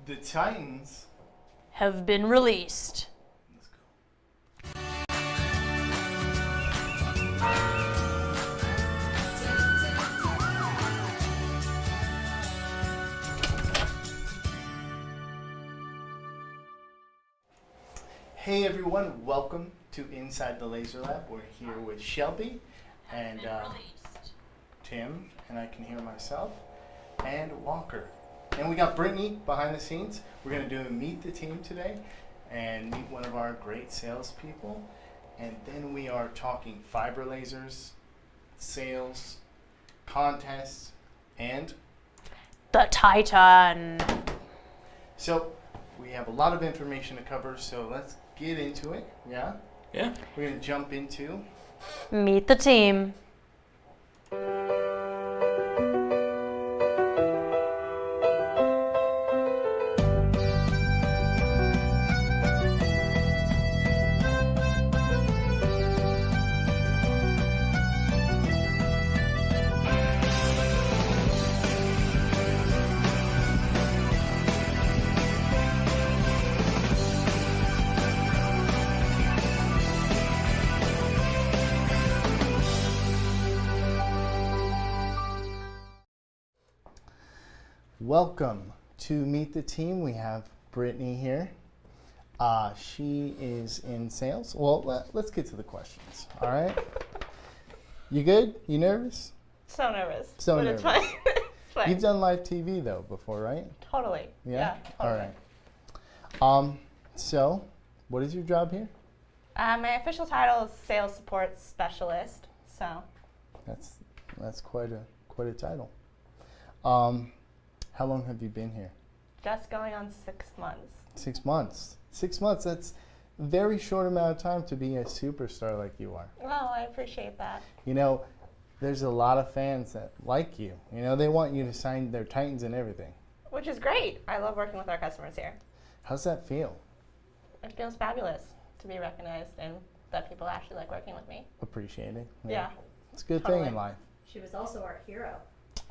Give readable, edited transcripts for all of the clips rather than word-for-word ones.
The Titans have been released. Let's go. Hey everyone, welcome to Inside the Laser Lab. We're here with Shelby and Tim, and I can hear myself, and Walker. And we got Brittany behind the scenes. We're going to do a Meet the Team today and meet one of our great salespeople. And then we are talking fiber lasers, sales, contests, and The Titan. so we have a lot of information to cover, so let's get into it. Yeah? Yeah. We're going to jump into Meet the team. Welcome to Meet the Team. We have Brittany here. She is in sales. Well, let's get to the questions. All right. You good? You nervous? So nervous. So but nervous. It's fine. It's fine. You've done live TV though before, right? Totally. Yeah. Totally. All right. So, what is your job here? My official title is Sales Support Specialist. So. That's quite a title. How long have you been here? Just going on 6 months. 6 months. 6 months. That's a very short amount of time to be a superstar like you are. Well, I appreciate that. You know, there's a lot of fans that like you. You know, they want you to sign their Titans and everything. Which is great. I love working with our customers here. How's that feel? It feels fabulous to be recognized and that people actually like working with me. Appreciating. Yeah. It's a good Totally. thing in life. She was also our hero.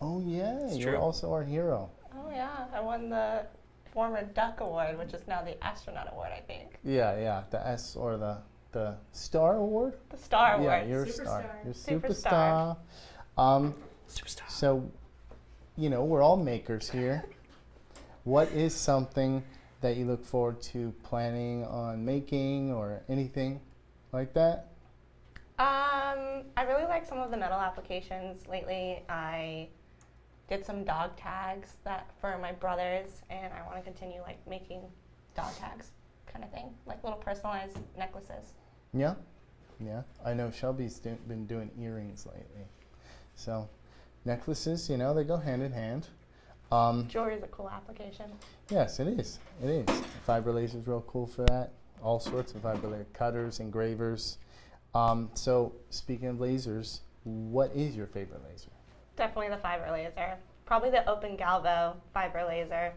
Oh, yeah. It's You're true. also our hero. Oh yeah, I won the former Duck Award, which is now the Astronaut Award, I think. Yeah. The S or the Star Award? The Star Yeah, Award. you're a star. Superstar. You're a Superstar. superstar. Superstar. So, you know, we're all makers here. What is something that you look forward to planning on making or anything like that? I really like some of the metal applications. Lately, I did some dog tags that for my brothers, and I want to continue like making dog tags kind of thing, like little personalized necklaces. Yeah. I know Shelby's been doing earrings lately. So, necklaces, you know, they go hand in hand. Jewelry is a cool application. Yes, it is. It is. Fiber laser's real cool for that. All sorts of fiber laser cutters, engravers. So, speaking of lasers, what is your favorite laser? Definitely the fiber laser. Probably the open galvo fiber laser.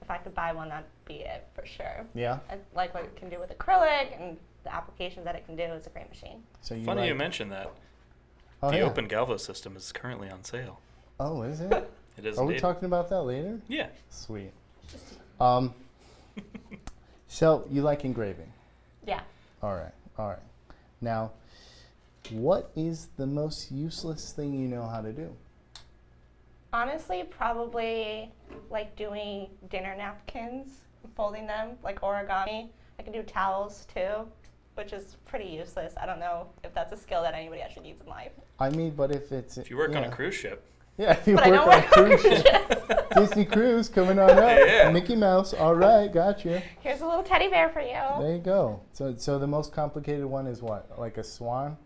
If I could buy one, that'd be it for sure. Yeah. I like what it can do with acrylic and the applications that it can do. It's a great machine. So you Funny like, you mention that. oh, The yeah. Open Galvo system is currently on sale. Oh, is it? It is Are we indeed. talking about that later? Yeah. Sweet. So you like engraving? Yeah. All right. Now, what is the most useless thing you know how to do? Honestly, probably like doing dinner napkins, folding them like origami. I can do towels too, which is pretty useless. I don't know if that's a skill that anybody actually needs in life. I mean, but if it's If you work on a cruise ship, yeah, if you But I work don't on a work on a cruise cruise ship, Disney cruise coming on up. Yeah. Mickey Mouse. All right, got you. Here's a little teddy bear for you. There you go. So the most complicated one is what? Like a swan?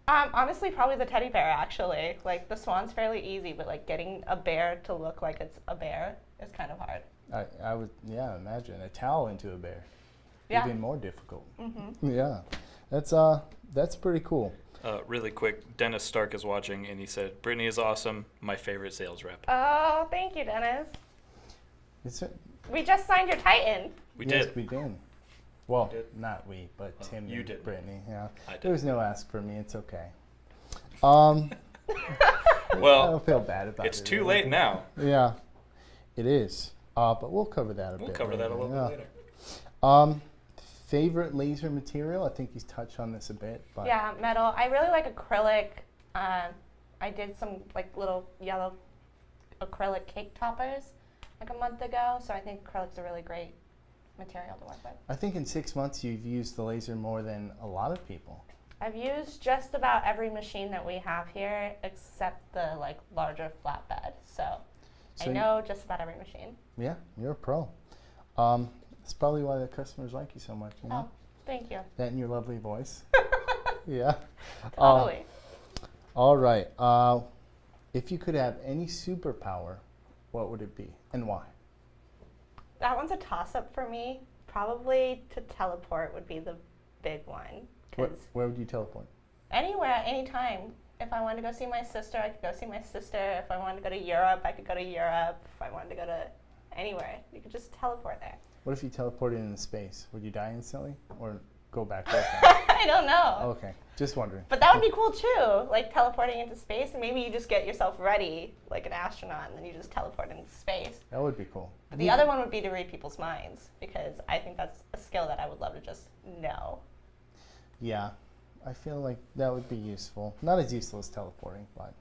Honestly, probably the teddy bear actually. Like the swan's fairly easy, but like getting a bear to look like it's a bear is kind of hard. I would imagine a towel into a bear. Yeah. Even more difficult. Mm-hmm. Yeah, that's pretty cool. really quick, Dennis Stark is watching, and he said, Brittany is awesome, my favorite sales rep. Oh, thank you, Dennis. Is it? We just signed your Titan. We Yes, did. we did. Well, We did. not we, but Well, Tim you and did. Brittany. Yeah, I did. there was no ask for me. It's okay. Well, I don't feel bad about it. it's too really. late now. Yeah, it is. But we'll cover that a bit. We'll cover that a little bit later. Favorite laser material? I think he's touched on this a bit. But Yeah, metal. I really like acrylic. I did some like little yellow acrylic cake toppers like a month ago, so I think acrylic's a really great material to work with. I think in 6 months you've used the laser more than a lot of people. I've used just about every machine that we have here except the like larger flatbed, so I know just about every machine. Yeah, you're a pro. That's probably why the customers like you so much. You know? Oh, thank you. That and your lovely voice. Yeah. Totally. All right. If you could have any superpower, what would it be and why? That one's a toss-up for me. Probably to teleport would be the big one. Where would you teleport? Anywhere, anytime. If I wanted to go see my sister, I could go see my sister. If I wanted to go to Europe, I could go to Europe. If I wanted to go to anywhere, you could just teleport there. What if you teleported into space? Would you die instantly or go back with them? I don't know. Okay, just wondering. But that would be cool too, like teleporting into space, and maybe you just get yourself ready like an astronaut, and then you just teleport into space. That would be cool. But the other one would be to read people's minds, because I think that's a skill that I would love to just know. Yeah, I feel like that would be useful. Not as useful as teleporting, but.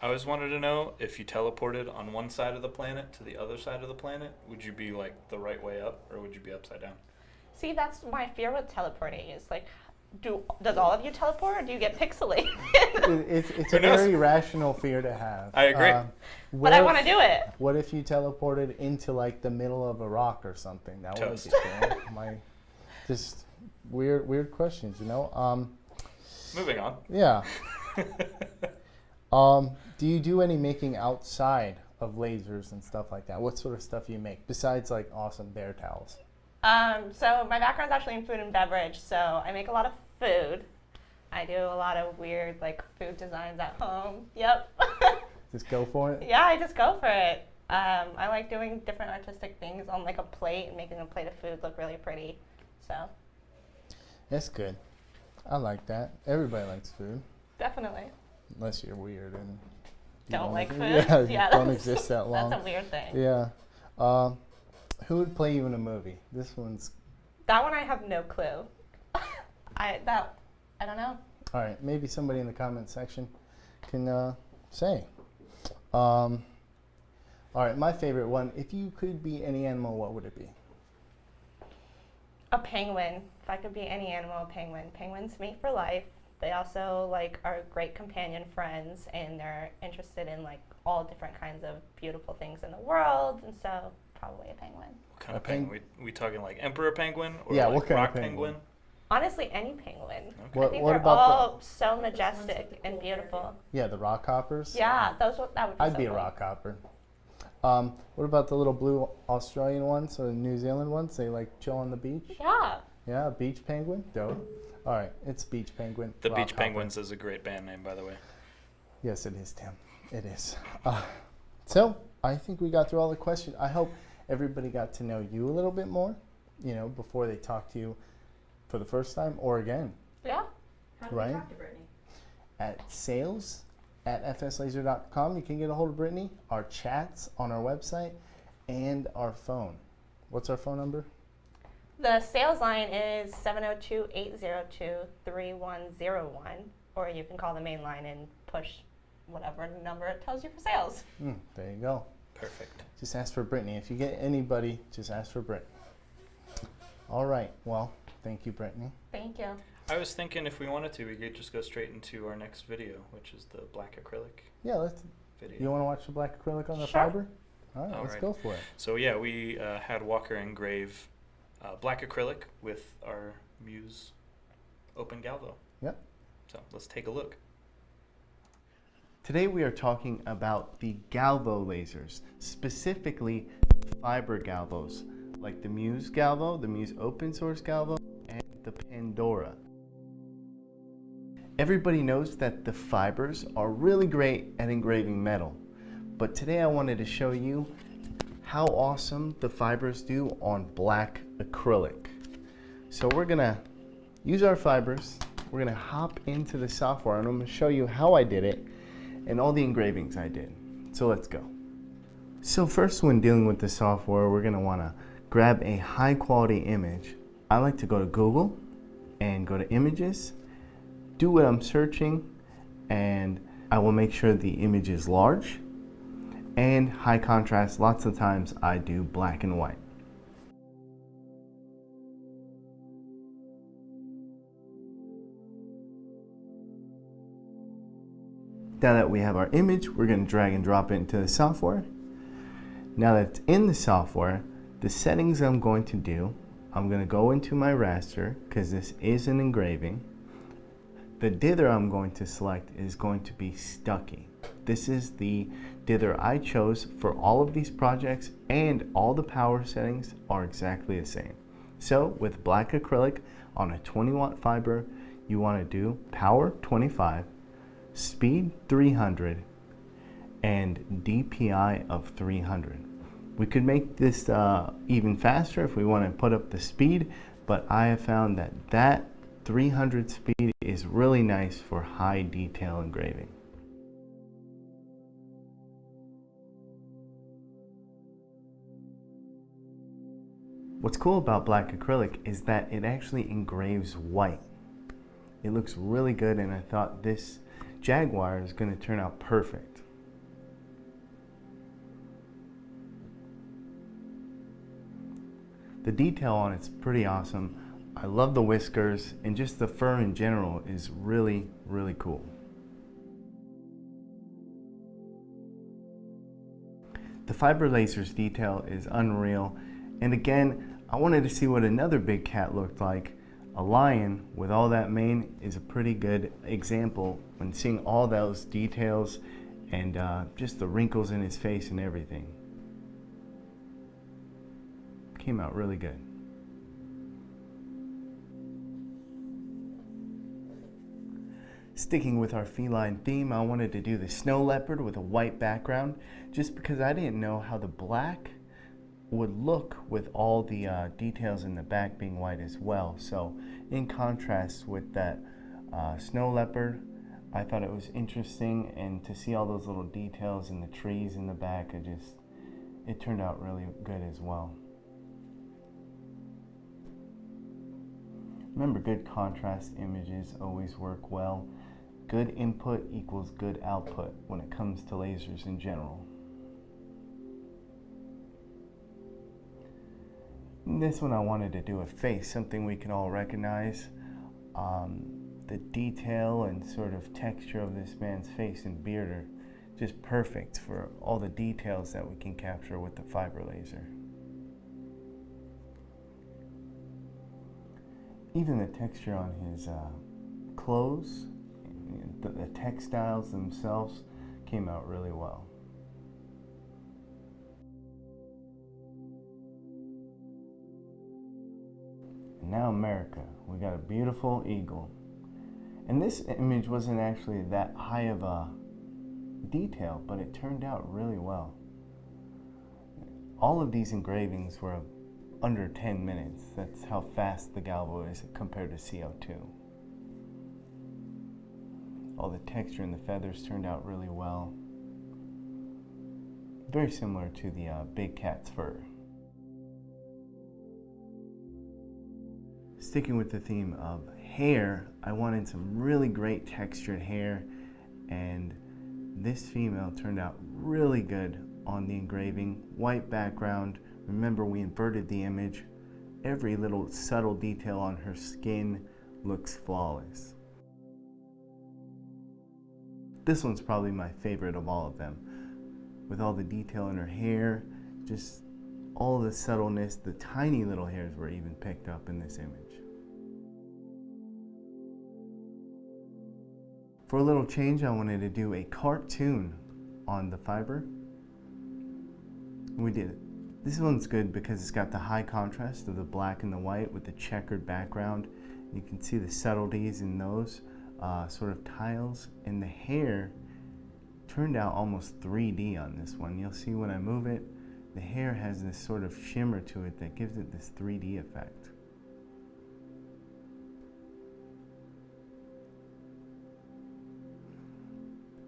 I always wanted to know, if you teleported on one side of the planet to the other side of the planet, would you be like the right way up, or would you be upside down? See, that's my fear with teleporting is like, does all of you teleport, or do you get pixelated? It's a very rational fear to have. I agree. But I want to do it. What if you teleported into like the middle of a rock or something? That would be cool. Just weird questions, you know. Moving on. Yeah. Do you do any making outside of lasers and stuff like that? What sort of stuff do you make besides like awesome bear towels? So my background's actually in food and beverage, so I make a lot of food. I do a lot of weird like food designs at home. Yep. Just go for it? Yeah, I just go for it. I like doing different artistic things on like a plate and making a plate of food look really pretty. So. That's good. I like that. Everybody likes food. Definitely. Unless you're weird and don't like food. Yeah, don't exist that long. That's a weird thing. Yeah. Who would play you in a movie? This one's. That one I have no clue. I don't know. All right, maybe somebody in the comment section can say. All right, my favorite one. If you could be any animal, what would it be? A penguin. If I could be any animal, a penguin. Penguins mate for life. They also like are great companion friends, and they're interested in like all different kinds of beautiful things in the world, and so probably a penguin. What kind of penguin? We talking like emperor penguin or yeah, like what kind rock of penguin? Honestly, any penguin. Okay. I think they're all so majestic and beautiful. Yeah, the rock hoppers. Yeah, that would be I'd so be a cool. rock hopper. What about the little blue Australian ones or the New Zealand ones? They like chill on the beach. Yeah. Yeah, a beach penguin. Dope. All right, it's beach penguin. The rock Beach hopper. Penguins is a great band name, by the way. Yes, it is, Tim. It is. So I think we got through all the questions. I hope everybody got to know you a little bit more, you know, before they talk to you for the first time or again. Yeah. How do Right. we talk to Brittany? At sales@fslaser.com, you can get a hold of Brittany, our chats on our website, and our phone. What's our phone number? The sales line is 702-802-3101, or you can call the main line and push whatever number it tells you for sales. There you go. Perfect. Just ask for Brittany. If you get anybody, just ask for Brittany. All right. Well, thank you, Brittany. Thank you. I was thinking if we wanted to, we could just go straight into our next video, which is the Black Acrylic Yeah, let's. video. You want to watch the black acrylic on the Sure. fiber? All right, let's Alright. go for it. So yeah, we had Walker engrave Black Acrylic with our Muse Open Galvo. Yep. So let's take a look. Today we are talking about the Galvo lasers, specifically fiber Galvos, like the Muse Galvo, the Muse open source Galvo, and the Pandora. Everybody knows that the fibers are really great at engraving metal, but today I wanted to show you how awesome the fibers do on black acrylic. So we're gonna use our fibers, we're gonna hop into the software, and I'm gonna show you how I did it and all the engravings I did. So let's go. So first, when dealing with the software, we're going to want to grab a high quality image. I like to go to Google and go to images, do what I'm searching, and I will make sure the image is large and high contrast. Lots of times I do black and white. Now that we have our image, we're going to drag and drop it into the software. Now that it's in the software, the settings I'm going to do, I'm going to go into my raster because this is an engraving. The dither I'm going to select is going to be Stucky. This is the dither I chose for all of these projects, and all the power settings are exactly the same. So with Black Acrylic on a 20-watt fiber, you want to do power 25, speed 300, and DPI of 300. We could make this even faster if we want to put up the speed, but I have found that 300 speed is really nice for high detail engraving. What's cool about Black Acrylic is that it actually engraves white. It looks really good, and I thought this Jaguar is going to turn out perfect. The detail on it's pretty awesome. I love the whiskers, and just the fur in general is really, really cool. The fiber lasers detail is unreal, and again, I wanted to see what another big cat looked like. A lion with all that mane is a pretty good example when seeing all those details and just the wrinkles in his face and everything. Came out really good. Sticking with our feline theme, I wanted to do the snow leopard with a white background just because I didn't know how the black would look with all the details in the back being white as well. So in contrast with that snow leopard, I thought it was interesting, and to see all those little details in the trees in the back, it turned out really good as well. Remember, good contrast images always work well. Good input equals good output when it comes to lasers in general. In this one I wanted to do a face, something we can all recognize. The detail and sort of texture of this man's face and beard are just perfect for all the details that we can capture with the fiber laser. Even the texture on his clothes, the textiles themselves came out really well. And now America, we got a beautiful eagle. And this image wasn't actually that high of a detail, but it turned out really well. All of these engravings were under 10 minutes. That's how fast the galvo is compared to CO2. All the texture and the feathers turned out really well. Very similar to the big cat's fur. Sticking with the theme of hair, I wanted some really great textured hair, and this female turned out really good on the engraving. White background. Remember, we inverted the image. Every little subtle detail on her skin looks flawless. This one's probably my favorite of all of them. With all the detail in her hair, just all the subtleness, the tiny little hairs were even picked up in this image. For a little change, I wanted to do a cartoon on the fiber. We did it. This one's good because it's got the high contrast of the black and the white with the checkered background. You can see the subtleties in those sort of tiles, and the hair turned out almost 3D on this one. You'll see when I move it, the hair has this sort of shimmer to it that gives it this 3D effect.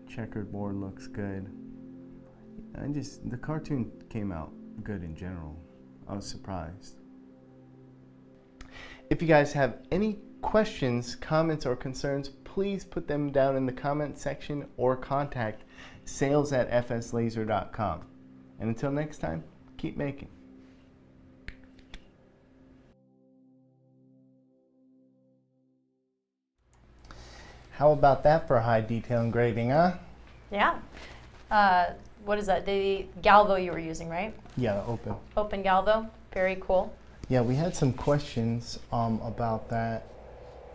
Checkered board looks good. The cartoon came out good in general. I was surprised. If you guys have any questions, comments, or concerns, please put them down in the comment section or contact sales@fslaser.com. And until next time, keep making. How about that for high detail engraving, huh? Yeah. What is that? The Galvo you were using, right? Yeah, the open. Open Galvo. Very cool. Yeah, we had some questions about that.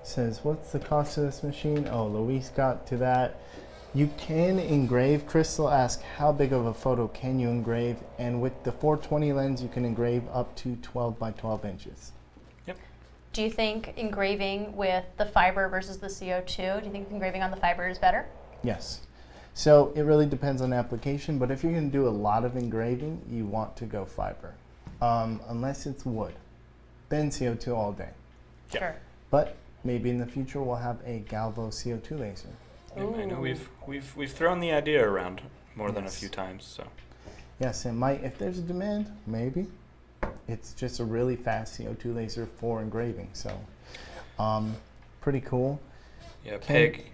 It says, what's the cost of this machine? Oh, Luis got to that. You can engrave. Crystal asked, how big of a photo can you engrave? And with the 420 lens, you can engrave up to 12 by 12 inches. Yep. Do you think engraving with the fiber versus the CO2, do you think engraving on the fiber is better? Yes. So it really depends on the application, but if you're going to do a lot of engraving, you want to go fiber. Unless it's wood, then CO2 all day. Yep. Sure. But maybe in the future we'll have a Galvo CO2 laser. Yep, I know we've thrown the idea around more than a Yes. few times. So Yes, it might, if there's a demand, maybe. It's just a really fast CO2 laser for engraving, so pretty cool. yeah, Peg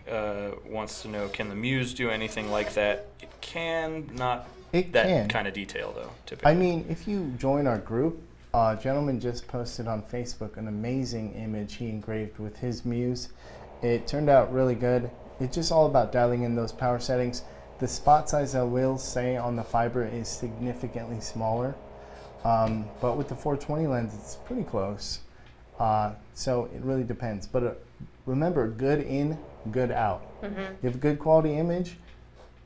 wants to know, can the Muse do anything like that? It can, not It that can. kind of detail though. Typically. I mean, if you join our group, a gentleman just posted on Facebook an amazing image he engraved with his Muse. It turned out really good. It's just all about dialing in those power settings. The spot size, I will say, on the fiber is significantly smaller. But with the 420 lens, it's pretty close. So it really depends. But remember, good in, good out. Mm-hmm. You have a good quality image,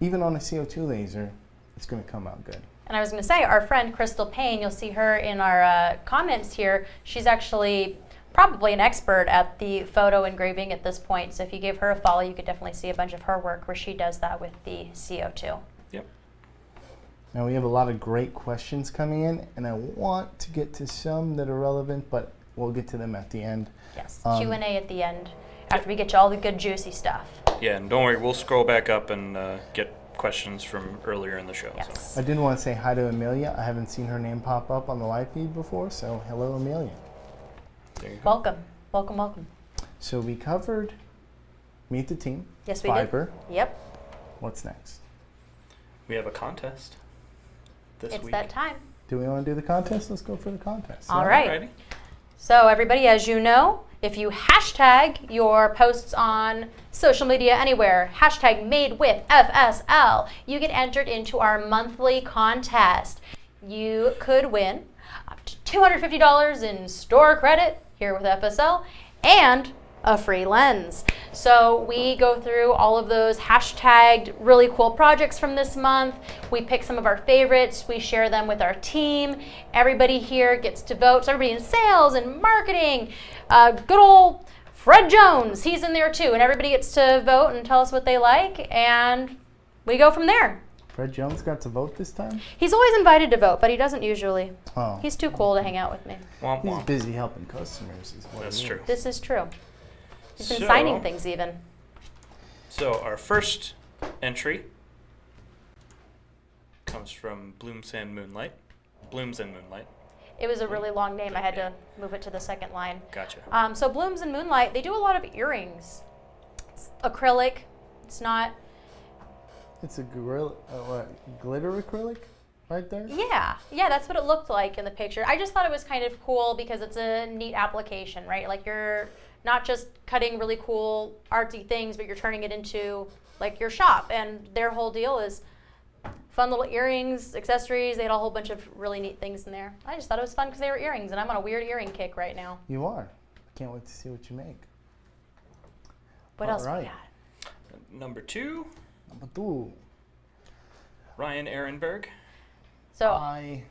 even on a CO2 laser, it's going to come out good. And I was going to say, our friend Crystal Payne, you'll see her in our comments here. She's actually probably an expert at the photo engraving at this point. So if you give her a follow, you could definitely see a bunch of her work where she does that with the CO2. Yep. Now we have a lot of great questions coming in, and I want to get to some that are relevant, but we'll get to them at the end. Yes, Q&A at the end after we get you all the good juicy stuff. Yeah, and don't worry, we'll scroll back up and get questions from earlier in the show. So. Yes. I did want to say hi to Amelia. I haven't seen her name pop up on the live feed before, so hello, Amelia. There you go. Welcome, welcome, welcome. So we covered Meet the Team, Yes, we Fiber. did. Yep, What's next? We have a contest this it's week. that time. Do we want to do the contest? Let's go for the contest. All Yeah? right. Alrighty. So everybody, as you know, if you hashtag your posts on social media anywhere, hashtag made with FSL, you get entered into our monthly contest. You could win up to $250 in store credit here with FSL and a free lens. So we go through all of those hashtagged really cool projects from this month. We pick some of our favorites. We share them with our team. Everybody here gets to vote. So everybody in sales and marketing, good old Fred Jones, he's in there too. And everybody gets to vote and tell us what they like. And we go from there. Fred Jones got to vote this time? He's always invited to vote, but he doesn't usually. Oh, He's too cool to hang out with me. Womp he's womp. busy helping customers. Is what That's he true. is. This is true. He's been So- signing things even. So our first entry comes from Blooms and Moonlight. Blooms and Moonlight. It was a really long name. I had to move it to the second line. Gotcha. So Blooms and Moonlight, they do a lot of earrings. It's acrylic. It's not. It's a glitter acrylic right there? Yeah, that's what it looked like in the picture. I just thought it was kind of cool because it's a neat application, right? Like you're not just cutting really cool artsy things, but you're turning it into like your shop. And their whole deal is fun little earrings, accessories. They had a whole bunch of really neat things in there. I just thought it was fun because they were earrings, and I'm on a weird earring kick right now. You are. Can't wait to see what you make. What All else we right. got? Number 2, Number 2. Ryan Ehrenberg. So I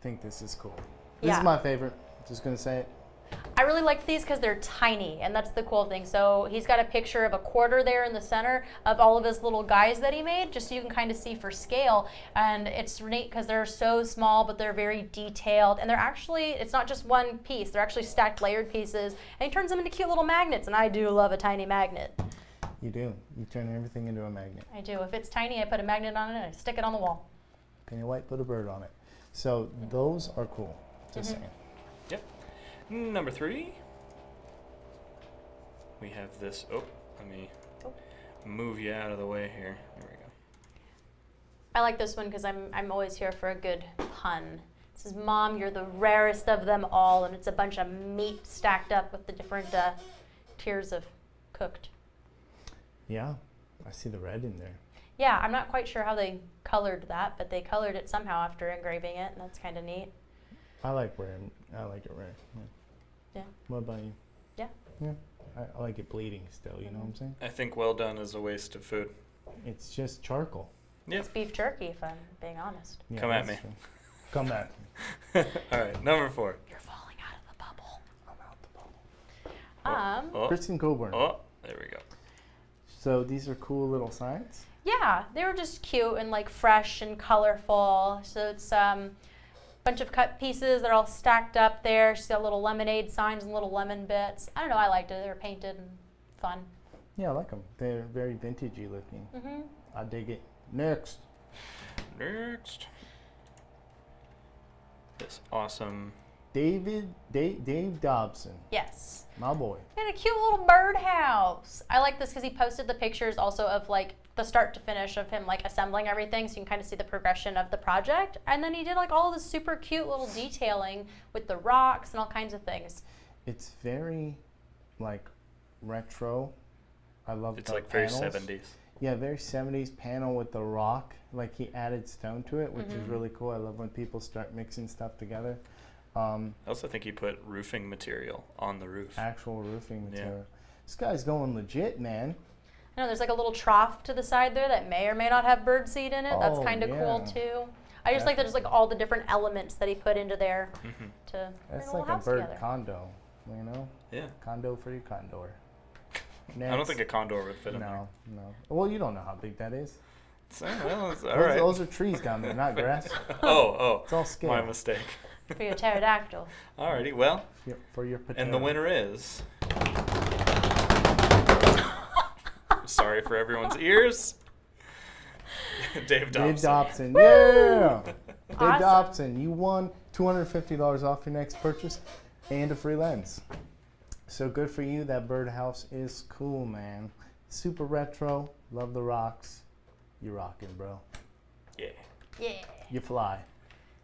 think this is cool. This Yeah. is my favorite. Just gonna say it. I really like these because they're tiny, and that's the cool thing. So he's got a picture of a quarter there in the center of all of his little guys that he made, just so you can kind of see for scale. And it's neat because they're so small, but they're very detailed. And they're actually, it's not just one piece. They're actually stacked layered pieces. And he turns them into cute little magnets, and I do love a tiny magnet. You do. You turn everything into a magnet. I do. If it's tiny, I put a magnet on it and I stick it on the wall. Can you white, put a bird on it. So those are cool. Just saying. Yep. Number 3. We have this. Oh, let me move you out of the way here. There we go. I like this one because I'm always here for a good pun. It says, "Mom, you're the rarest of them all," and it's a bunch of meat stacked up with the different tiers of cooked. Yeah, I see the red in there. Yeah, I'm not quite sure how they colored that, but they colored it somehow after engraving it, and that's kind of neat. I like rare. I like it rare. Yeah. What about you? Yeah. Yeah. I like it bleeding still. You know what I'm saying? I think well done is a waste of food. It's just charcoal. Yeah. It's beef jerky, if I'm being honest. Yeah, Come at that's me. true. Come at me. All right, number 4. You're falling out of the bubble. I'm out the bubble. Oh, Kristen Coburn. oh, there we go. So these are cool little signs. Yeah, they were just cute and like fresh and colorful. So it's bunch of cut pieces that are all stacked up there. She's got little lemonade signs and little lemon bits. I don't know, I liked it. They were painted and fun. Yeah, I like them. They're very vintagey looking. Mm-hmm. I dig it. Next. Next. This awesome. Dave Dobson, Yes. my boy. And a cute little birdhouse. I like this because he posted the pictures also of like the start to finish of him like assembling everything, so you can kind of see the progression of the project. And then he did like all this super cute little detailing with the rocks and all kinds of things. It's very like retro. I love It's the like very panels. 70s. Yeah, very 70s panel with the rock. Like he added stone to it, which is really cool. I love when people start mixing stuff together. I also think he put roofing material on the roof. Actual roofing material. This guy's going legit, man. I know there's like a little trough to the side there that may or may not have birdseed in it. That's Oh, kind of cool yeah. too. I just like that there's like all the different elements that he put into there to bring That's a little like a house bird together. condo, you know? Yeah. Condo for your condor. I don't think a condor would fit in there. No. Well, you don't know how big that is. So, well, it's all Those, right. those are trees down there, not grass. Oh, It's all scale. my mistake. For your pterodactyl. Alrighty, well, For your potato. and the winner is. Sorry for everyone's ears. Dave Dobson. Dave Dobson. Yeah! Dave Awesome. Dobson, you won $250 off your next purchase and a free lens. So good for you. That birdhouse is cool, man. Super retro. Love the rocks. You rocking, bro. Yeah. Yeah. You fly.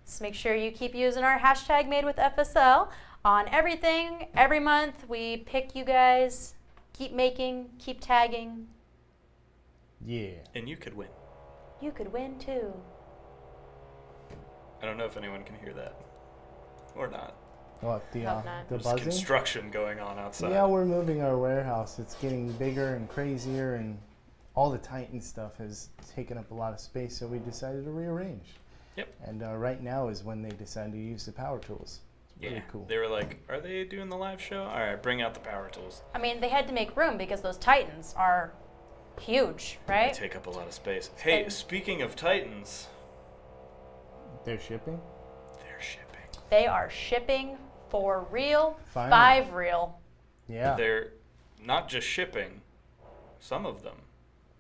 So make sure you keep using our hashtag made with FSL on everything. Every month we pick you guys. Keep making, keep tagging. Yeah. And you could win. You could win too. I don't know if anyone can hear that. Or not. What, the Hope not. the There's buzzing? construction going on outside. Yeah, we're moving our warehouse. It's getting bigger and crazier, and all the Titan stuff has taken up a lot of space, so we decided to rearrange. Yep. And right now is when they decided to use the power tools. It's Yeah. really cool. They were like, are they doing the live show? All right, bring out the power tools. I mean, they had to make room because those Titans are huge, They right? take up a lot of space. Hey, And- speaking of Titans, They're shipping? they're shipping. They are shipping for real, Finally. 5 real. Yeah. They're not just shipping. Some of them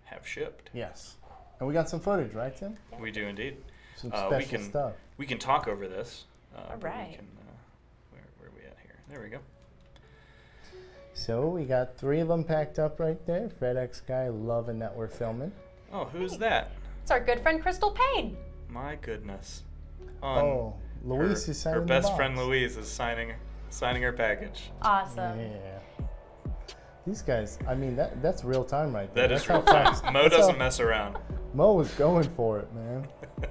have shipped. Yes. And we got some footage, right, Tim? We do indeed. Some We special can stuff. we can talk over this. But we right. can, where are we at here? There we go. So we got 3 of them packed up right there. FedEx guy loving that we're filming. Oh, who's that? It's our good friend Crystal Payne. My goodness. Oh, Louise is signing her the best box. friend Louise is signing her package. Awesome. Yeah. These guys, I mean, that's real time right there. That is That's real how time. fast- Mo that's doesn't how- mess around. Mo was going for it, man. But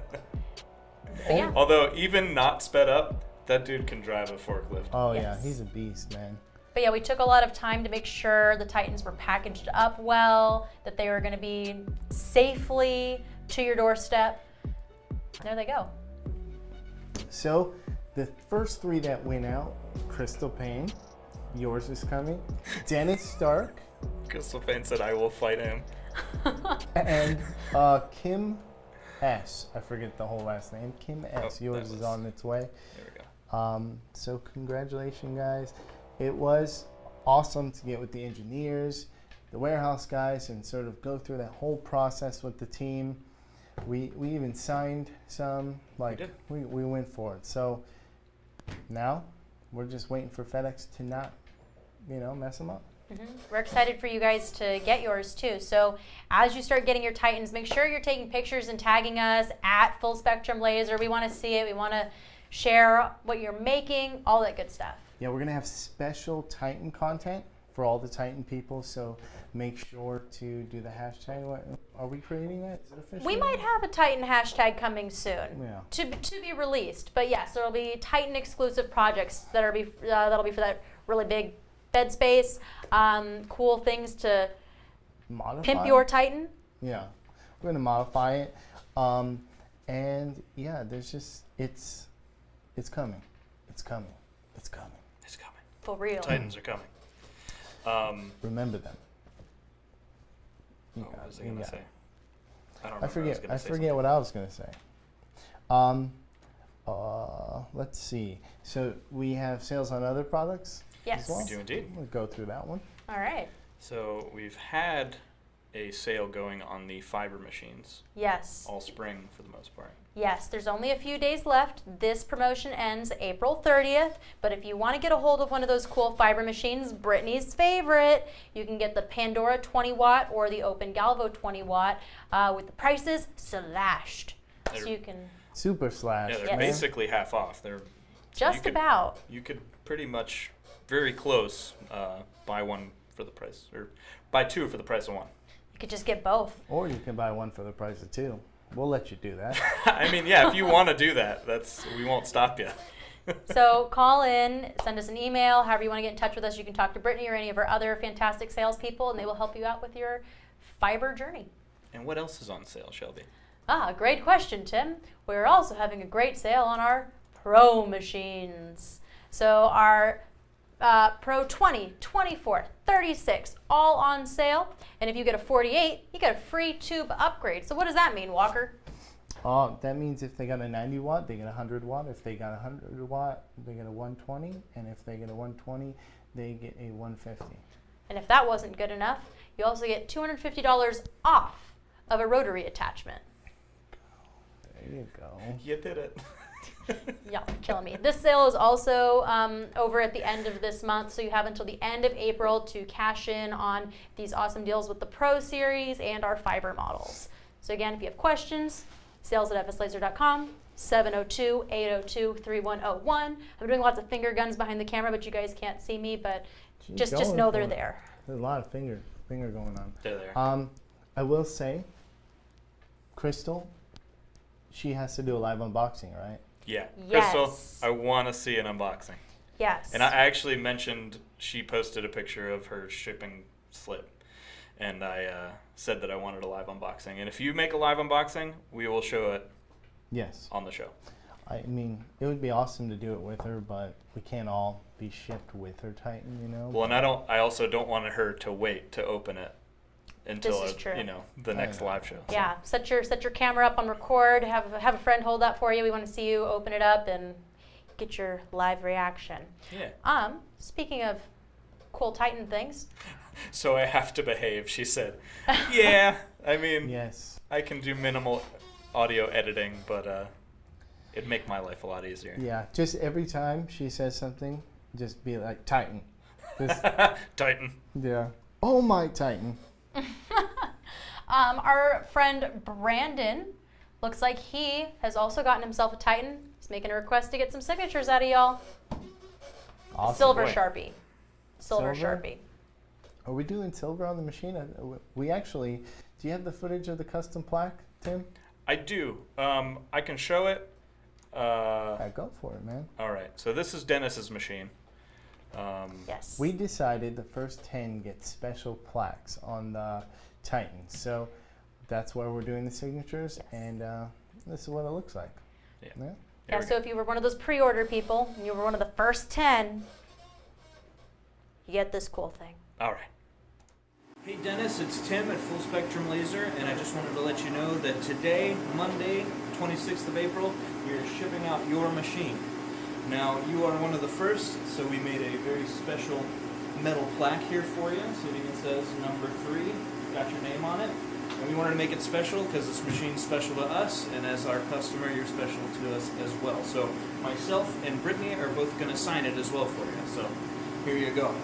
yeah. Although even not sped up, that dude can drive a forklift. Oh, Yes. yeah, he's a beast, man. But yeah, we took a lot of time to make sure the Titans were packaged up well, that they were going to be safely to your doorstep. There they go. So, the first 3 that went out, Crystal Payne, yours is coming, Dennis Stark, Crystal Payne said, I will fight him. and Kim S. I forget the whole last name. Kim S. Oh, Yours that is was- on its way. There we go. So congratulations, guys. It was awesome to get with the engineers, the warehouse guys, and sort of go through that whole process with the team. We even signed some. Like did. we went for it. So now we're just waiting for FedEx to not, mess them up. We're excited for you guys to get yours too. So as you start getting your Titans, make sure you're taking pictures and tagging us at Full Spectrum Laser. We want to see it. We want to share what you're making, all that good stuff. Yeah, we're gonna have special Titan content for all the Titan people. So make sure to do the hashtag. Are we creating that? Is it official? We might have a Titan hashtag coming soon Yeah. to be released. But yes, there'll be Titan exclusive projects that'll be for that really big bed space. Cool things to Modify. pimp your Titan. Yeah, we're gonna modify it. And yeah, there's just it's coming. It's coming. It's coming. It's coming. For real. Titans are coming. Remember them. What was I gonna say? I don't I remember. forget. I was gonna forget what I was gonna say. Let's see. So we have sales on other products. Yes. As well? We do indeed. We'll go through that one. All right. So we've had a sale going on the fiber machines Yes. all spring for the most part. Yes, there's only a few days left. This promotion ends April 30th, but if you want to get a hold of one of those cool fiber machines, Brittany's favorite, you can get the Pandora 20 watt or the Open Galvo 20 watt with the prices slashed. So They're- you can Super slash. Yeah, they're Yes. basically half off. They're just about. You could pretty much very close buy one for the price, or buy two for the price of one. You could just get both. Or you can buy one for the price of two. We'll let you do that. I mean, yeah, if you want to do that, we won't stop you. So call in, send us an email, however you want to get in touch with us. You can talk to Brittany or any of our other fantastic salespeople, and they will help you out with your fiber journey. And what else is on sale, Shelby? Great question, Tim. We're also having a great sale on our Pro machines. So our Pro 20, 24, 36, all on sale. And if you get a 48, you get a free tube upgrade. So what does that mean, Walker? That means if they got a 90 watt, they get a 100 watt. If they got a 100 watt, they get a 120. And if they get a 120, they get a 150. And if that wasn't good enough, you also get $250 off of a rotary attachment. There you go. You did it. Y'all are killing me. This sale is also over at the end of this month, so you have until the end of April to cash in on these awesome deals with the Pro Series and our fiber models. So again, if you have questions, sales@fslaser.com, 702-802-3101. I'm doing lots of finger guns behind the camera, but you guys can't see me, but She's just going know for they're it. there. There's a lot of finger going on. They're there. I will say, Crystal, she has to do a live unboxing, right? Yeah. Yes. Crystal, I want to see an unboxing. Yes. And I actually mentioned she posted a picture of her shipping slip. And I said that I wanted a live unboxing. And if you make a live unboxing, we will show it Yes. on the show. I mean, it would be awesome to do it with her, but we can't all be shipped with her Titan, you know? Well, and I also don't want her to wait to open it until This is true. The next live show. Yeah, set your camera up on record. Have a friend hold that for you. We want to see you open it up and get your live reaction. Yeah. Speaking of cool Titan things, So I have to behave, she said. Yeah, I mean, Yes. I can do minimal audio editing, but it'd make my life a lot easier. Yeah, just every time she says something, just be like, Titan. Just, Titan. yeah. Oh, my Titan. our friend Brandon looks like he has also gotten himself a Titan. He's making a request to get some signatures out of y'all. Awesome. Silver boy. Sharpie. Silver Silver? Sharpie. Are we doing silver on the machine? We actually, do you have the footage of the custom plaque, Tim? I do. I can show it. Yeah, go for it, man. All right. So this is Dennis's machine. Yes. We decided the first 10 get special plaques on the Titan. So that's why we're doing the signatures, Yes. and this is what it looks like. Yeah. Yeah? Yeah, so if you were one of those pre-order people and you were one of the first 10, you get this cool thing. All right. Hey Dennis, it's Tim at Full Spectrum Laser, and I just wanted to let you know that today, Monday, 26th of April, we are shipping out your machine. Now, you are one of the first, so we made a very special metal plaque here for you. So it even says number 3, got your name on it. And we wanted to make it special because this machine's special to us, and as our customer, you're special to us as well. So myself and Brittany are both going to sign it as well for you. So here you go.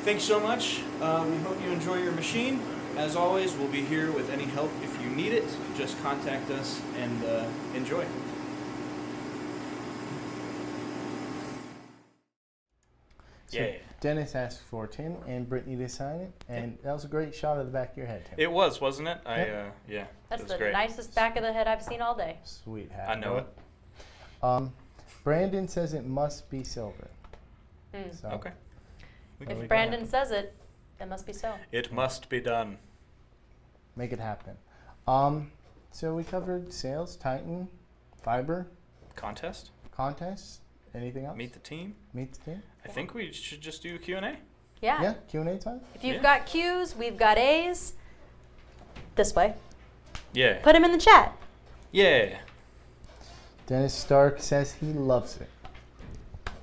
Thanks so much. We hope you enjoy your machine. As always, we'll be here with any help if you need it. Just contact us and enjoy. So Yeah. Dennis asked for Tim and Brittany to sign it, and that was a great shot of the back of your head, Tim. It was, wasn't it? Yep. That's it was the great. nicest back of the head I've seen all day. Sweet hat. I know it. Brandon says it must be silver. So Okay. If Brandon says it, it must be so. It must be done. make it happen. So we covered sales, Titan, fiber, Contest? contests. Anything else? Meet the team? Meet the team. I think we should just do Q&A. Yeah. Q&A time. If you've Yeah. got Q's, we've got A's. This way. Yeah. Put them in the chat. Yeah. Dennis Stark says he loves it.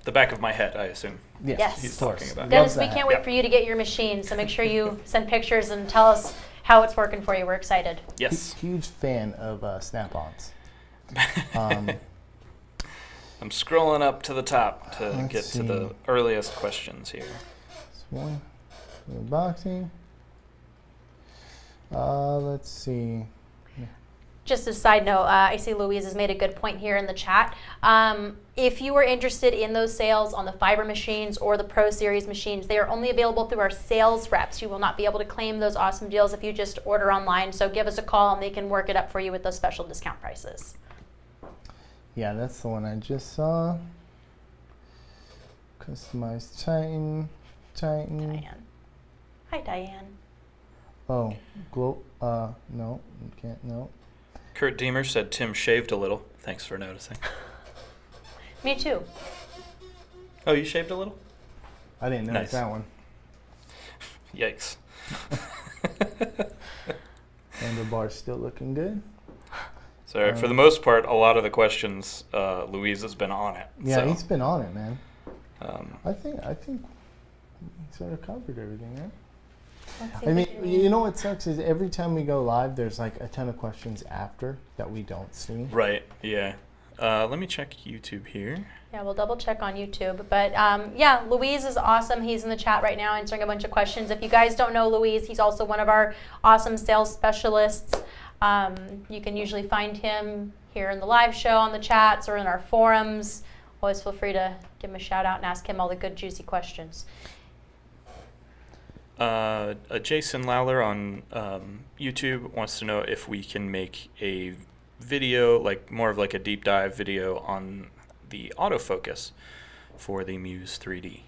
The back of my head, I assume. Yes. He's of course. talking about. Dennis, Loves we that. can't wait for you to get your machine, so make sure you send pictures and tell us how it's working for you. We're excited. Yes. Huge fan of Snap-ons. I'm scrolling up to the top to Let's get to the see. earliest questions here. This one, unboxing. Let's see. Just as a side note, I see Louise has made a good point here in the chat. If you are interested in those sales on the fiber machines or the Pro Series machines, they are only available through our sales reps. You will not be able to claim those awesome deals if you just order online. So give us a call and they can work it up for you with those special discount prices. Yeah, that's the one I just saw. Customized Titan. Diane. Hi, Diane. Oh, no, you can't, no. Kurt Deemer said Tim shaved a little. Thanks for noticing. Me too. Oh, you shaved a little? I didn't notice Nice. that one. Yikes. Handlebar's still looking good. So for the most part, a lot of the questions, Louise has been on it. Yeah, so, he's been on it, man. um, I think we sort of covered everything, right? Let's see I if we mean, can- you know what sucks is every time we go live, there's like a ton of questions after that we don't see. right, yeah. Let me check YouTube here. Yeah, we'll double check on YouTube. But yeah, Louise is awesome. He's in the chat right now answering a bunch of questions. If you guys don't know Louise, he's also one of our awesome sales specialists. You can usually find him here in the live show, on the chats, or in our forums. Always feel free to give him a shout out and ask him all the good, juicy questions. Jason Lawler on YouTube wants to know if we can make a video, like more of like a deep dive video on the autofocus for the Muse 3D.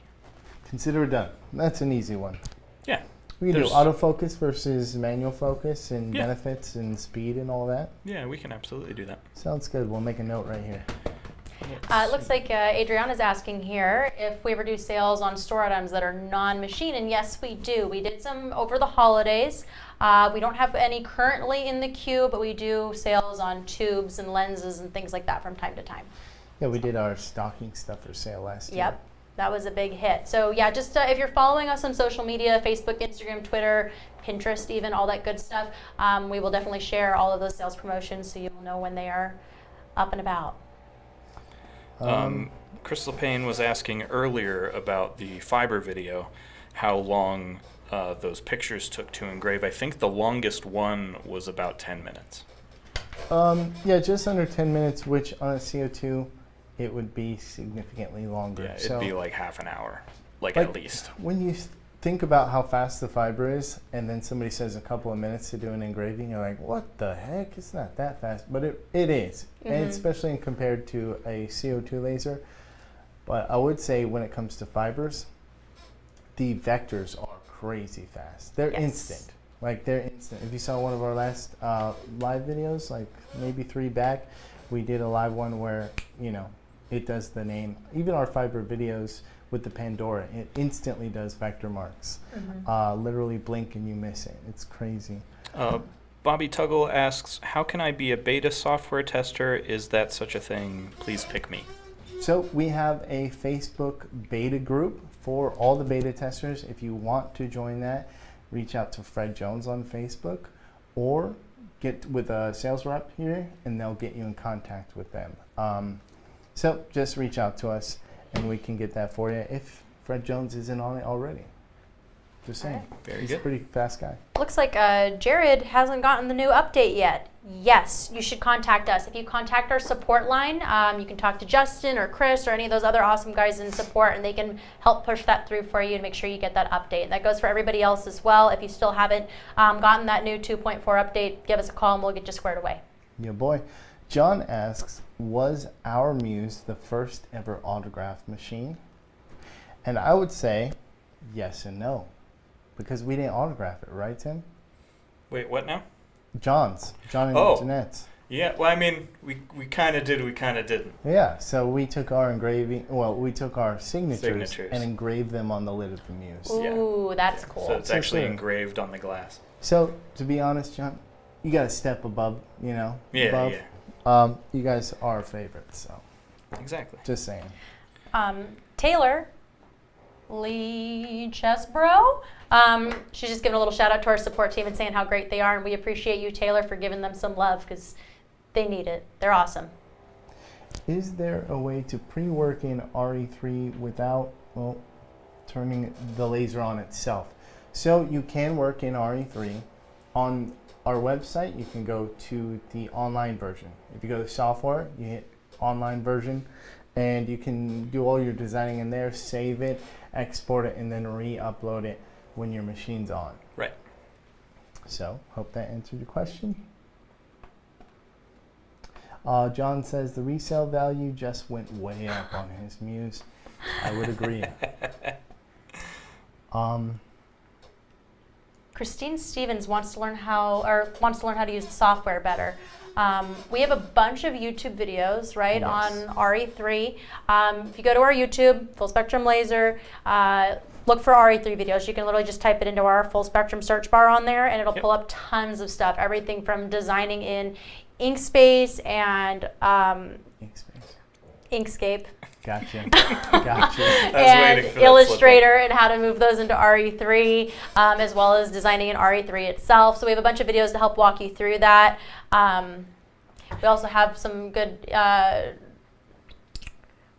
Consider it done. That's an easy one. Yeah. We can do There's- autofocus versus manual focus and Yeah. benefits and speed and all that. Yeah, we can absolutely do that. Sounds good. We'll make a note right here. It looks like Adriana's asking here if we ever do sales on store items that are non-machine, and yes, we do. We did some over the holidays. We don't have any currently in the queue, but we do sales on tubes and lenses and things like that from time to time. Yeah, we did our stocking stuffer sale last year. Yep, that was a big hit. So yeah, just if you're following us on social media, Facebook, Instagram, Twitter, Pinterest, even all that good stuff, we will definitely share all of those sales promotions so you'll know when they are up and about. Crystal Payne was asking earlier about the fiber video, how long those pictures took to engrave. I think the longest one was about 10 minutes. Yeah, just under 10 minutes, which on a CO2, it would be significantly longer. Yeah, it'd So, be like half an hour, like Like- at least. when you think about how fast the fiber is, and then somebody says a couple of minutes to do an engraving, you're like, what the heck? It's not that fast. But it is, and especially compared to a CO2 laser. But I would say when it comes to fibers, the vectors are crazy fast. They're Yes. instant. Like, they're instant. If you saw one of our last live videos, like maybe 3 back, we did a live one where, it does the name. Even our fiber videos with the Pandora, it instantly does vector marks. Literally blink and you miss it. It's crazy. Bobby Tuggle asks, how can I be a beta software tester? Is that such a thing? Please pick me. So we have a Facebook beta group for all the beta testers. If you want to join that, reach out to Fred Jones on Facebook or get with a sales rep here and they'll get you in contact with them. So just reach out to us and we can get that for you if Fred Jones isn't on it already. Just saying. Very He's good. a pretty fast guy. Looks like Jared hasn't gotten the new update yet. Yes, you should contact us. If you contact our support line, you can talk to Justin or Chris or any of those other awesome guys in support, and they can help push that through for you and make sure you get that update. That goes for everybody else as well. If you still haven't gotten that new 2.4 update, give us a call and we'll get you squared away. Yeah, boy. John asks, was our Muse the first ever autograph machine? And I would say yes and no, because we didn't autograph it, right, Tim? Wait, what now? John and Jeanette's. Yeah, well, I mean, we kind of did, we kind of didn't. Yeah, so we took our engraving, we took our signatures and engraved them on the lid of the Muse. Ooh, that's cool. So it's actually engraved on the glass. So, to be honest, John, you got a step above, Yeah, above. yeah. You guys are our favorites, so. Exactly. Just saying. Taylor Lee Chesbro. She's just giving a little shout out to our support team and saying how great they are, and we appreciate you, Taylor, for giving them some love because they need it. They're awesome. Is there a way to pre-work in RE3 without, turning the laser on itself? So you can work in RE3. On our website, you can go to the online version. If you go to software, you hit online version, and you can do all your designing in there, save it, export it, and then re-upload it when your machine's on. Right. So, hope that answered your question. John says the resale value just went way up on his Muse. I would agree. Christine Stevens wants to learn how to use the software better. We have a bunch of YouTube videos, right, on RE3. If you go to our YouTube, Full Spectrum Laser, look for RE3 videos. You can literally just type it into our Full Spectrum search bar on there, and it'll pull up tons of stuff. Everything from designing in Inkspace and Inkscape. Gotcha. And Illustrator and how to move those into RE3, as well as designing in RE3 itself. So we have a bunch of videos to help walk you through that. We also have some good,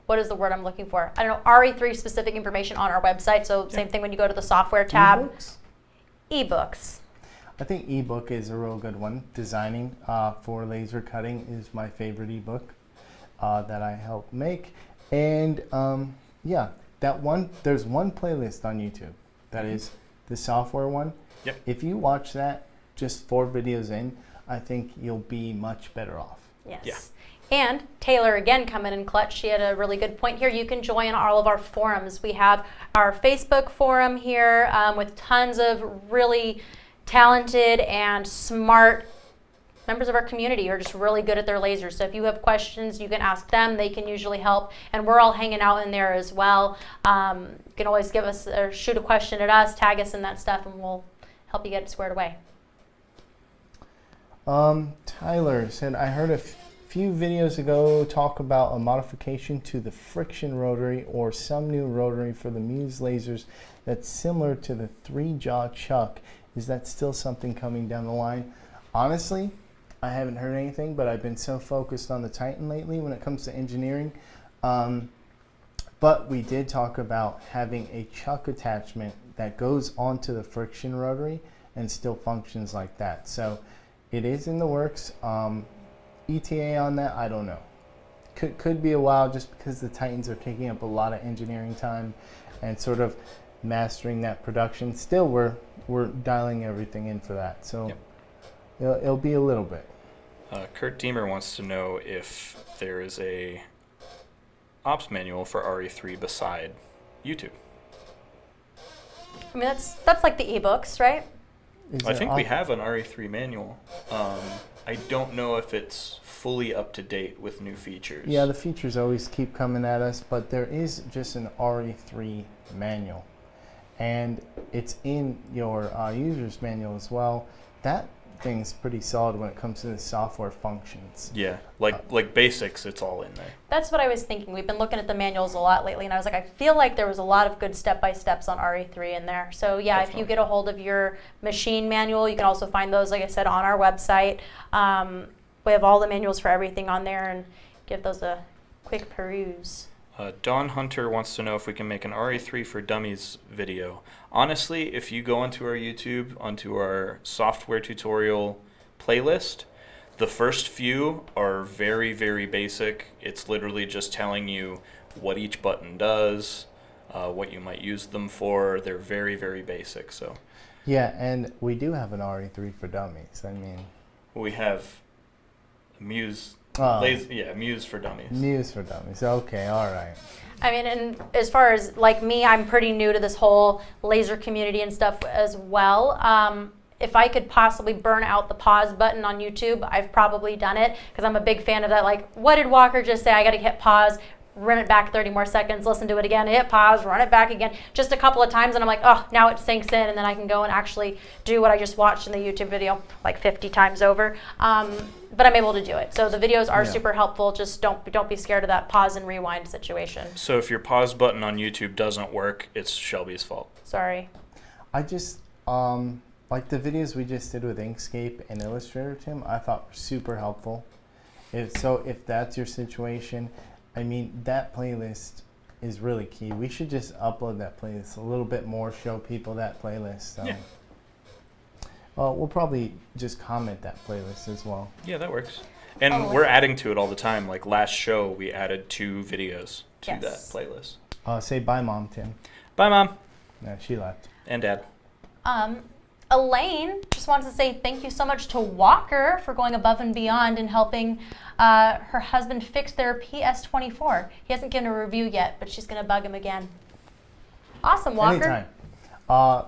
what is the word I'm looking for? I don't know, RE3 specific information on our website. So same thing when you go to the software tab. Ebooks. I think ebook is a real good one. Designing for laser cutting is my favorite ebook that I help make. And there's one playlist on YouTube that is the software one. Yep. If you watch that just 4 videos in, I think you'll be much better off. Yes. Yeah. And Taylor, again, coming in clutch. She had a really good point here. You can join all of our forums. We have our Facebook forum here with tons of really talented and smart members of our community who are just really good at their lasers. So if you have questions, you can ask them. They can usually help. And we're all hanging out in there as well. You can always give us or shoot a question at us, tag us in that stuff, and we'll help you get it squared away. Tyler said, I heard a few videos ago talk about a modification to the friction rotary or some new rotary for the Muse lasers that's similar to the 3-jaw chuck. Is that still something coming down the line? Honestly, I haven't heard anything, but I've been so focused on the Titan lately when it comes to engineering. But we did talk about having a chuck attachment that goes onto the friction rotary and still functions like that. So it is in the works. ETA on that, I don't know. Could be a while just because the Titans are taking up a lot of engineering time and sort of mastering that production. Still, we're dialing everything in for that. So it'll be a little bit. Kurt Deemer wants to know if there is a ops manual for RE3 beside YouTube. I mean, that's like the ebooks, right? I think we have an RE3 manual. I don't know if it's fully up to date with new features. Yeah, the features always keep coming at us, but there is just an RE3 manual, and it's in your user's manual as well. That thing's pretty solid when it comes to the software functions. Yeah, like basics, it's all in there. That's what I was thinking. We've been looking at the manuals a lot lately, and I was like, I feel like there was a lot of good step-by-steps on RE3 in there. So yeah, Definitely. if you get a hold of your machine manual, you can also find those, like I said, on our website. We have all the manuals for everything on there, and give those a quick peruse. Dawn Hunter wants to know if we can make an RE3 for Dummies video. Honestly, if you go onto our YouTube, onto our software tutorial playlist, the first few are very, very basic. It's literally just telling you what each button does, what you might use them for. They're very, very basic. So Yeah, and we do have an RE3 for Dummies. I mean, we have Muse. Muse for Dummies. Muse for Dummies. Okay, all right. I mean, and as far as like me, I'm pretty new to this whole laser community and stuff as well. If I could possibly burn out the pause button on YouTube, I've probably done it, because I'm a big fan of that. Like, what did Walker just say? I got to hit pause, run it back 30 more seconds, listen to it again, hit pause, run it back again, just a couple of times, and I'm like, oh, now it sinks in, and then I can go and actually do what I just watched in the YouTube video like 50 times over. But I'm able to do it. So the videos are super helpful. Just don't be scared of that pause and rewind situation. So if your pause button on YouTube doesn't work, it's Shelby's fault. Sorry. I just, like the videos we just did with Inkscape and Illustrator, Tim, I thought were super helpful. If that's your situation, I mean, that playlist is really key. We should just upload that playlist a little bit more, show people that playlist. So. Yeah. We'll probably just comment that playlist as well. Yeah, that works. And we're adding to it all the time. Like last show, we added 2 videos to that playlist. Say bye, Mom, Tim. Bye, Mom. No, she left. And Dad. Elaine just wants to say thank you so much to Walker for going above and beyond and helping her husband fix their PS24. He hasn't given a review yet, but she's going to bug him again. Awesome, Walker. Anytime.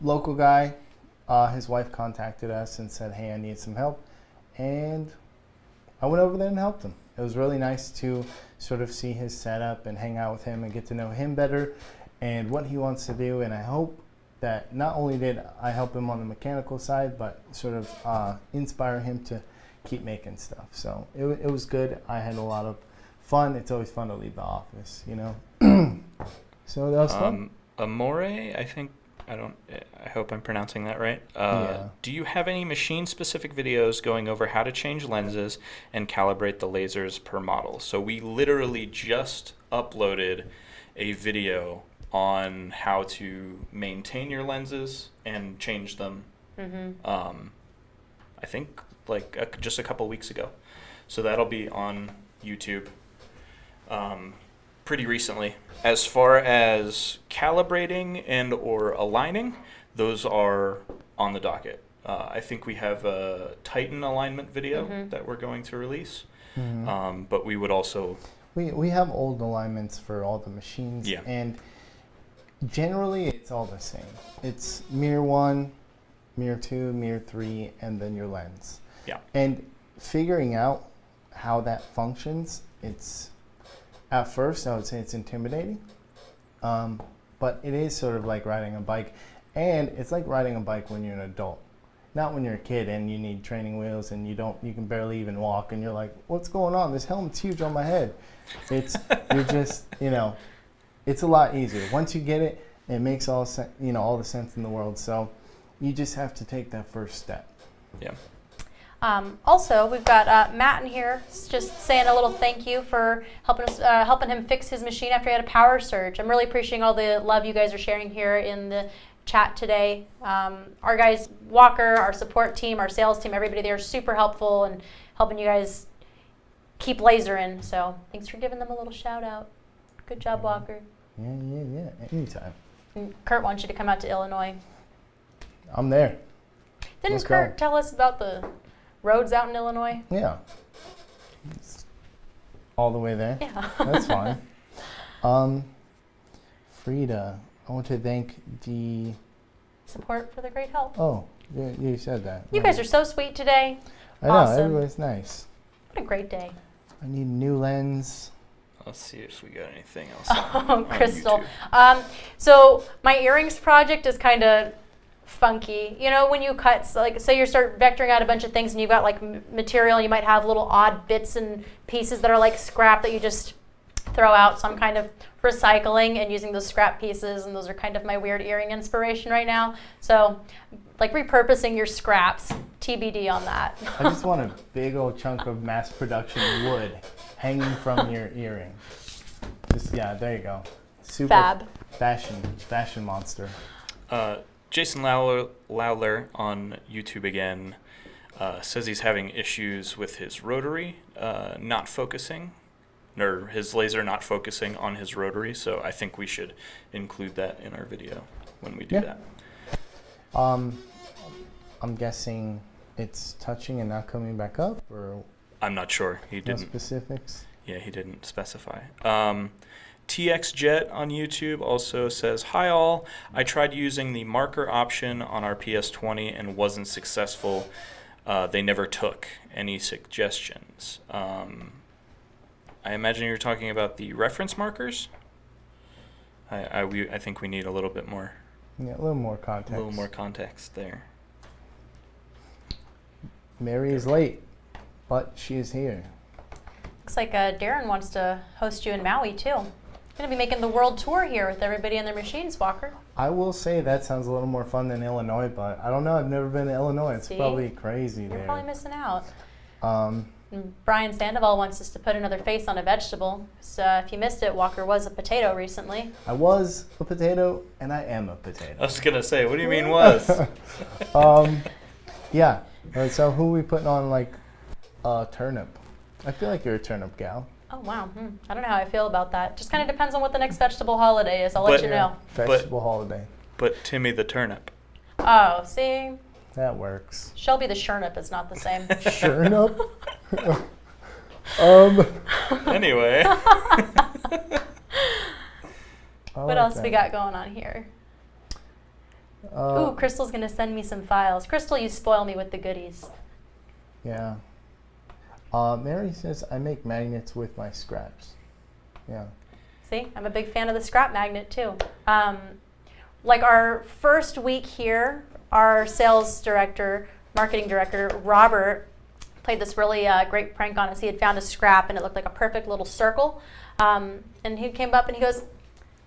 Local guy, his wife contacted us and said, hey, I need some help. And I went over there and helped him. It was really nice to sort of see his setup and hang out with him and get to know him better and what he wants to do. And I hope that not only did I help him on the mechanical side, but sort of inspire him to keep making stuff. So it was good. I had a lot of fun. It's always fun to leave the office, you know. So that was fun. Amore, I think, I hope I'm pronouncing that right. Do you have any machine-specific videos going over how to change lenses and calibrate the lasers per model? So we literally just uploaded a video on how to maintain your lenses and change them. I think like just a couple weeks ago. So that'll be on YouTube pretty recently. As far as calibrating and or aligning, those are on the docket. I think we have a Titan alignment video that we're going to release, but we would also... We have old alignments for all the machines, and generally it's all the same. It's mirror 1, mirror 2, mirror 3, and then your lens. Yeah. And figuring out how that functions, it's, at first I would say it's intimidating, but it is sort of like riding a bike, and it's like riding a bike when you're an adult. Not when you're a kid and you need training wheels and you can barely even walk and you're like, what's going on? This helmet's huge on my head. You're just, it's a lot easier. Once you get it, it makes all the sense in the world. So you just have to take that first step. Yeah. Also, we've got Matt in here just saying a little thank you for helping him fix his machine after he had a power surge. I'm really appreciating all the love you guys are sharing here in the chat today. Our guys, Walker, our support team, our sales team, everybody there is super helpful and helping you guys keep lasering. So thanks for giving them a little shout out. Good job, Walker. Yeah. Anytime. And Kurt wants you to come out to Illinois. I'm there. Didn't Kurt tell us about the roads out in Illinois? Yeah. It's all the way there. Yeah. That's fine. Frida, I want to thank the... Support for the great help. Oh, Yeah, you said that. You guys are so sweet today. I know, awesome. everybody's nice. What a great day. I need a new lens. Let's see if we got anything else. Oh, on Crystal. YouTube. So my earrings project is kind of funky. You know, when you cut, so like, say you start vectoring out a bunch of things and you've got like material, you might have little odd bits and pieces that are like scrap that you just throw out. So I'm kind of recycling and using those scrap pieces, and those are kind of my weird earring inspiration right now. So like repurposing your scraps, TBD on that. I just want a big old chunk of mass production wood hanging from your earring. Just, yeah, there you go. Super Fab. fashion monster. Jason Lowler on YouTube again says he's having issues with his rotary not focusing, or his laser not focusing on his rotary. So I think we should include that in our video when we do that. I'm guessing it's touching and not coming back up, or I'm not sure. He no didn't. specifics. Yeah, he didn't specify. TX Jet on YouTube also says, "Hi all. I tried using the marker option on our PS20 and wasn't successful. They never took. Any suggestions?" I imagine you're talking about the reference markers. I think we need a little bit more. Yeah, a little more context. A little more context there. Mary is late, but she is here. Looks like Darren wants to host you in Maui too. Going to be making the world tour here with everybody and their machines, Walker. I will say that sounds a little more fun than Illinois, but I don't know. I've never been to Illinois. It's See? probably crazy You're there. probably missing out. Um, And Brian Sandoval wants us to put another face on a vegetable. So if you missed it, Walker was a potato recently. I was a potato, and I am a potato. I was gonna say, what do you mean was? Yeah. So who are we putting on like turnip? I feel like you're a turnip gal. Oh, wow. I don't know how I feel about that. Just kind of depends on what the next vegetable holiday is. I'll let you know. Vegetable holiday. But Timmy the turnip. Oh, see? That works. Shelby the Shurnip is not the same. Turnip. Anyway. What else we got going on here? Ooh, Crystal's going to send me some files. Crystal, you spoil me with the goodies. Yeah. Mary says I make magnets with my scraps. Yeah. See, I'm a big fan of the scrap magnet too. Like our first week here, our sales director, marketing director, Robert, played this really great prank on us. He had found a scrap and it looked like a perfect little circle. And he came up and he goes,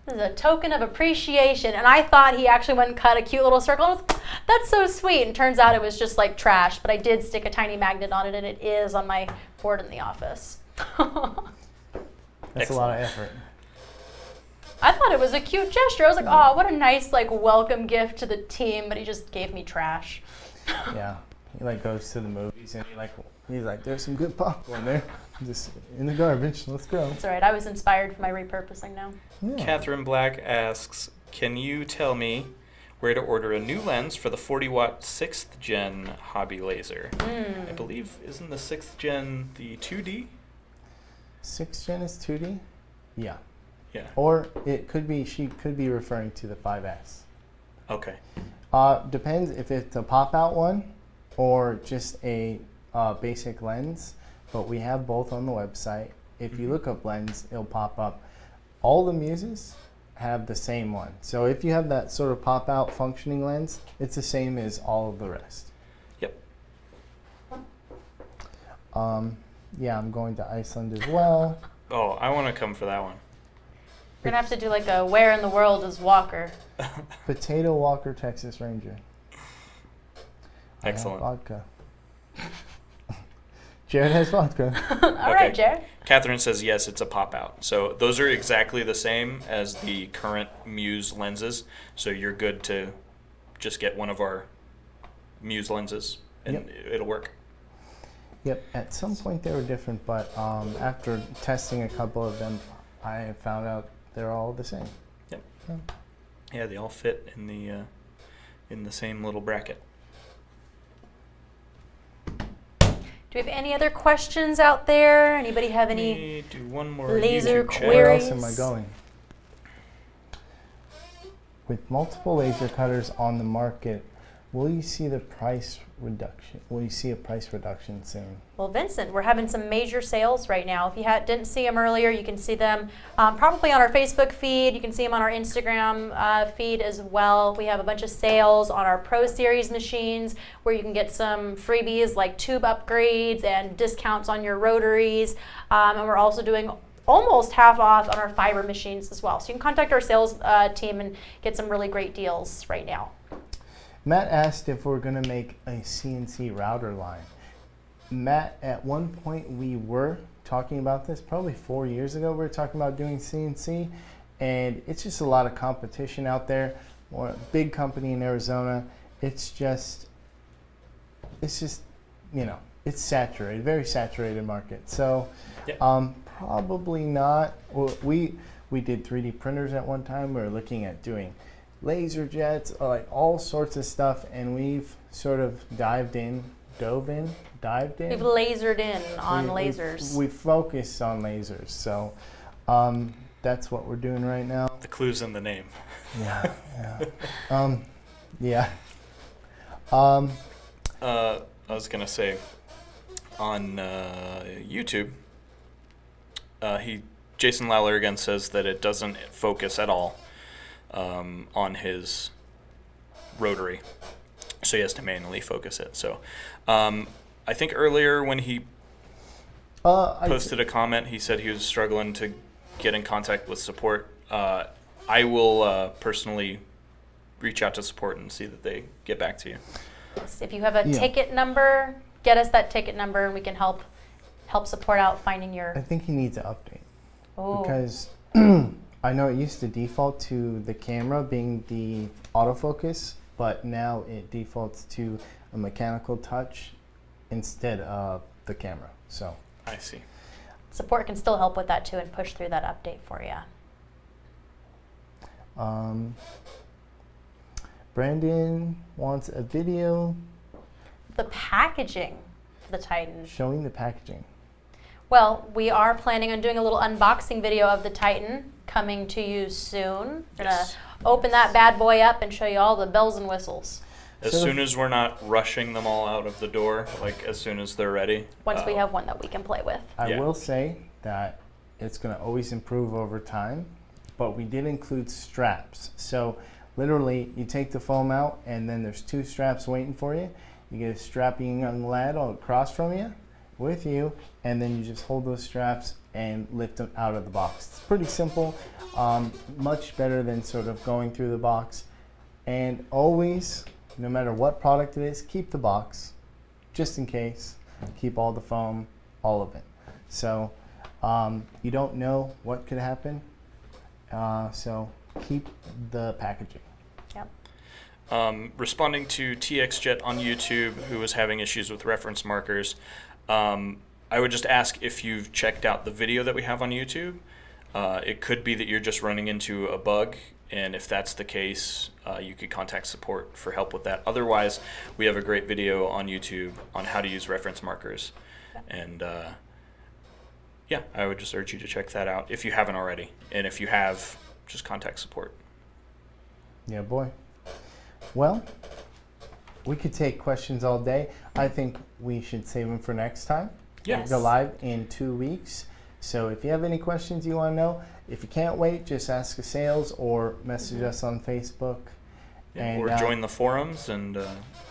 "This is a token of appreciation." And I thought he actually went and cut a cute little circle. I was, that's so sweet. And turns out it was just like trash, but I did stick a tiny magnet on it and it is on my board in the office. That's a lot of effort. I thought it was a cute gesture. I was like, oh, what a nice like welcome gift to the team, but he just gave me trash. Yeah. He like goes to the movies and he's like, there's some good popcorn there. Just in the garbage. Let's go. That's all right. I was inspired for my repurposing now. Yeah. Catherine Black asks, "Can you tell me where to order a new lens for the 40-watt 6th gen hobby laser?" I believe, isn't the 6th gen the 2D? 6th gen is 2D? Yeah. Yeah. Or it could be, she could be referring to the 5S. Okay. Depends if it's a pop-out one or just a basic lens, but we have both on the website. If you look up lens, it'll pop up. All the Muses have the same one. So if you have that sort of pop-out functioning lens, it's the same as all of the rest. Yep. Yeah, I'm going to Iceland as well. Oh, I want to come for that one. We're going to have to do like a where in the world is Walker? Potato Walker Texas Ranger. Excellent. I have vodka. Jared has vodka. All right, Jared. Catherine says yes, it's a pop-out. So those are exactly the same as the current Muse lenses. So you're good to just get one of our Muse lenses and it'll work. Yep, at some point they were different, but after testing a couple of them, I found out they're all the same. Yep. Yeah, they all fit in the same little bracket. Do we have any other questions out there? Anybody have any Let me do one more laser YouTube chat. Where queries? else am I going? With multiple laser cutters on the market, will you see the price reduction? Will you see a price reduction soon? Well, Vincent, we're having some major sales right now. If you didn't see them earlier, you can see them probably on our Facebook feed. You can see them on our Instagram feed as well. We have a bunch of sales on our Pro Series machines where you can get some freebies like tube upgrades and discounts on your rotaries. And we're also doing almost half off on our fiber machines as well. So you can contact our sales team and get some really great deals right now. Matt asked if we're going to make a CNC router line. Matt, at one point we were talking about this, probably 4 years ago, we were talking about doing CNC, and it's just a lot of competition out there. We're a big company in Arizona. It's just, you know, it's saturated, very saturated market. So probably not. Well, we did 3D printers at one time. We were looking at doing laser jets, like all sorts of stuff, and we've sort of dived in. We've lasered in on lasers. We focused on lasers, so that's what we're doing right now. The clue's in the name. Yeah, yeah. I was gonna say, on YouTube, Jason Lawler again says that it doesn't focus at all on his rotary, so he has to manually focus it. So I think earlier when he posted a comment, he said he was struggling to get in contact with support. I will personally reach out to support and see that they get back to you. If you have a ticket number, get us that ticket number and we can help support out finding your... I think he needs an update. Oh. Because I know it used to default to the camera being the autofocus, but now it defaults to a mechanical touch instead of the camera. So I see. Support can still help with that too and push through that update for you. Brandon wants a video. The packaging for the Titan. Showing the packaging. Well, we are planning on doing a little unboxing video of the Titan coming to you soon. We're going to open that bad boy up and show you all the bells and whistles. As soon as we're not rushing them all out of the door, like as soon as they're ready. Once we have one that we can play with. I will say that it's going to always improve over time, but we did include straps. So literally, you take the foam out, and then there's 2 straps waiting for you. You get a strapping young lad across from you with you, and then you just hold those straps and lift them out of the box. It's pretty simple, much better than sort of going through the box. And always, no matter what product it is, keep the box, just in case. Keep all the foam, all of it. So you don't know what could happen, so keep the packaging. Yep. Responding to TXJet on YouTube, who was having issues with reference markers, I would just ask if you've checked out the video that we have on YouTube. It could be that you're just running into a bug, and if that's the case, you could contact support for help with that. Otherwise, we have a great video on YouTube on how to use reference markers. And yeah, I would just urge you to check that out if you haven't already. And if you have, just contact support. Yeah, boy. Well, we could take questions all day. I think we should save them for next time. Yes. Go live in 2 weeks. So if you have any questions you want to know, if you can't wait, just ask a sales or message us on Facebook. Or join the forums and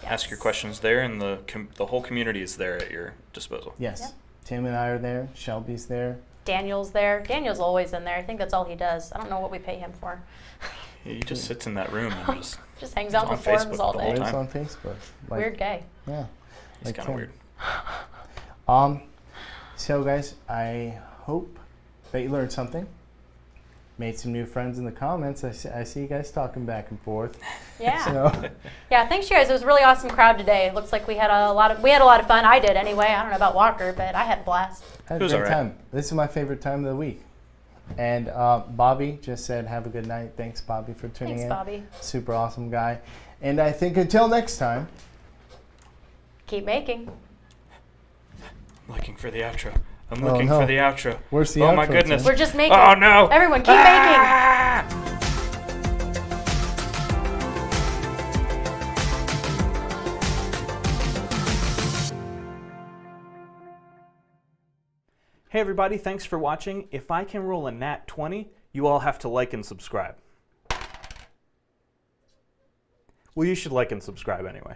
ask your questions there, and the whole community is there at your disposal. Yes. Yep. Tim and I are there. Shelby's there. Daniel's there. Daniel's always in there. I think that's all he does. I don't know what we pay him for. He just sits in that room and just hangs out in on the forums Facebook all the day. whole Always time. on Facebook. Weird guy. Yeah. He's like kind of Tim. weird. So guys, I hope that you learned something. Made some new friends in the comments. I see you guys talking back and forth. Yeah. So, Yeah, thanks you guys. It was a really awesome crowd today. It looks like we had a lot of fun. I did anyway. I don't know about Walker, but I had a blast. I had It was a great all right. time. This is my favorite time of the week. And Bobby just said, have a good night. Thanks, Bobby, for tuning Thanks, in. Bobby. Super awesome guy. And I think until next time. Keep making. I'm looking for the outro. I'm Oh, looking no. for the outro. Where's the Oh outro, my goodness. We're just making. Oh no. Everyone, keep making. Ah! Hey everybody, thanks for watching. If I can roll a nat 20, you all have to like and subscribe. Well, you should like and subscribe anyway.